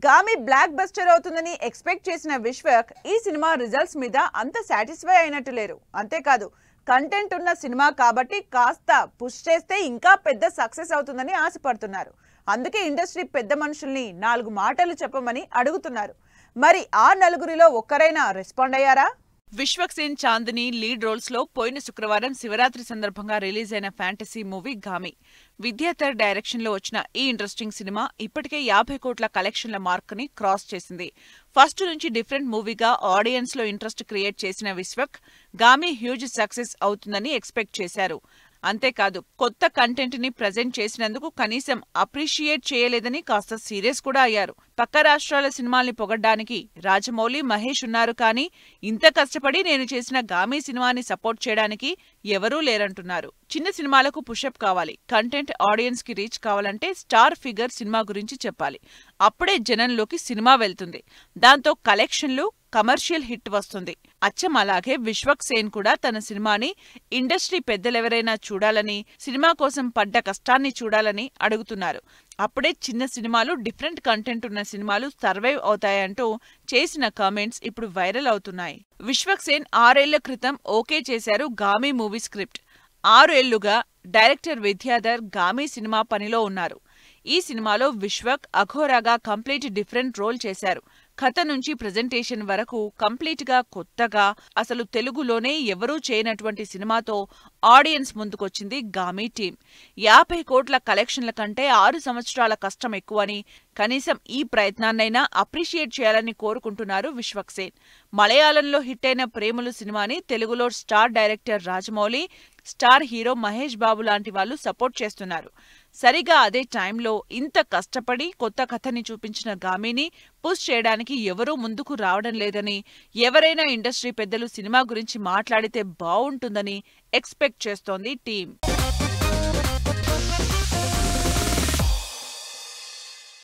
Gaami block buster అవుతుందని expect చేసిన విశ్వక్ ఈ సినిమా రిజల్ట్స్ మీద అంత సాటిస్ఫై అయినట్టు లేరు. అంతేకాదు కంటెంట్ ఉన్న సినిమా కాబట్టి కాస్త పుష్ చేస్తే ఇంకా పెద్ద సక్సెస్ అవుతుందని ఆశపడుతున్నారు. అందుకే ఇండస్ట్రీ పెద్ద మనుషుల్ని 4 మాటలు చెప్పమని అడుగుతున్నారు. మరి ఆ నలుగురిలో ఒక్కరైనా రెస్పాండ్ అయ్యారా? విశ్వక్ సేన్ చాందిని లీడ్ రోల్స్ లో పోయిన శుక్రవారం శివరాత్రి సందర్భంగా రిలీజ్ అయిన fantasy movie Gaami. Vidyadhar direction లో వచ్చిన ఈ ఇంట్రెస్టింగ్ సినిమా ఇప్పటికే 50 కోట్ల కలెక్షన్ల మార్క్ ని క్రాస్ చేసింది. ఫస్ట్ నుంచి డిఫరెంట్ మూవీగా ఆడియన్స్ లో ఇంట్రెస్ట్ క్రియేట్ చేసిన విశ్వక్ గామి హ్యూజ్ సక్సెస్ అవుతుందని ఎక్స్పెక్ట్ చేశారు. అంతేకాదు కొత్త కంటెంట్ ని ప్రెజెంట్ చేసినందుకు కనీసం అప్రిషియేట్ చేయలేదని కాస్త సీరియస్ కూడా అయ్యారు. పక్క రాష్ట్రాల సినిమాల్ని పొగడ్డానికి రాజమౌళి, మహేష్ ఉన్నారు, కానీ ఇంత కష్టపడి నేను చేసిన గామి సినిమాని సపోర్ట్ చేయడానికి ఎవరూ లేరంటున్నారు. చిన్న సినిమాలకు పుషప్ కావాలి, కంటెంట్ ఆడియన్స్ కి రీచ్ కావాలంటే స్టార్ ఫిగర్ సినిమా గురించి చెప్పాలి. అప్పుడే జనంలోకి సినిమా వెళ్తుంది. దాంతో కలెక్షన్లు, కమర్షియల్ హిట్ వస్తుంది. అచ్చం అలాగే విశ్వక్ సేన్ కూడా తన సినిమాని ఇండస్ట్రీ పెద్దలెవరైనా చూడాలని, సినిమా కోసం పడ్డ కష్టాన్ని చూడాలని అడుగుతున్నారు. అప్పుడే చిన్న సినిమాలు, డిఫరెంట్ కంటెంట్ ఉన్న సినిమాలు సర్వైవ్ అవుతాయంటూ చేసిన కామెంట్స్ ఇప్పుడు వైరల్ అవుతున్నాయి. విశ్వక్ సేన్ 6 ఏళ్ల క్రితం ఓకే చేశారు గామి మూవీ స్క్రిప్ట్. 6 ఏళ్లుగా డైరెక్టర్ విద్యాధర్ గామి సినిమా పనిలో ఉన్నారు. ఈ సినిమాలో విశ్వక్ అఘోరాగా కంప్లీట్ డిఫరెంట్ రోల్ చేశారు. కథ నుంచి ప్రెజెంటేషన్ వరకు కంప్లీట్ గా కొత్తగా, అసలు తెలుగులోనే ఎవరూ చేయనటువంటి సినిమాతో ఆడియన్స్ ముందుకొచ్చింది గామి టీం. 50 కోట్ల కలెక్షన్ల కంటే 6 సంవత్సరాల కష్టం ఎక్కువని, కనీసం ఈ ప్రయత్నాన్నైనా అప్రిషియేట్ చేయాలని కోరుకుంటున్నారు విశ్వక్ సేన్. మలయాళంలో హిట్ అయిన ప్రేమలు సినిమాని తెలుగులో star director Rajamouli, star hero Mahesh Babu లాంటి వాళ్ళు సపోర్ట్ చేస్తున్నారు. సరిగా అదే టైంలో ఇంత కష్టపడి కొత్త కథని చూపించిన గామిని పుష్ చేయడానికి ఎవరూ ముందుకు రావడం లేదని, ఎవరైనా ఇండస్ట్రీ పెద్దలు సినిమా గురించి మాట్లాడితే బావుంటుందని ఎక్స్పెక్ట్ చేస్తోంది టీం.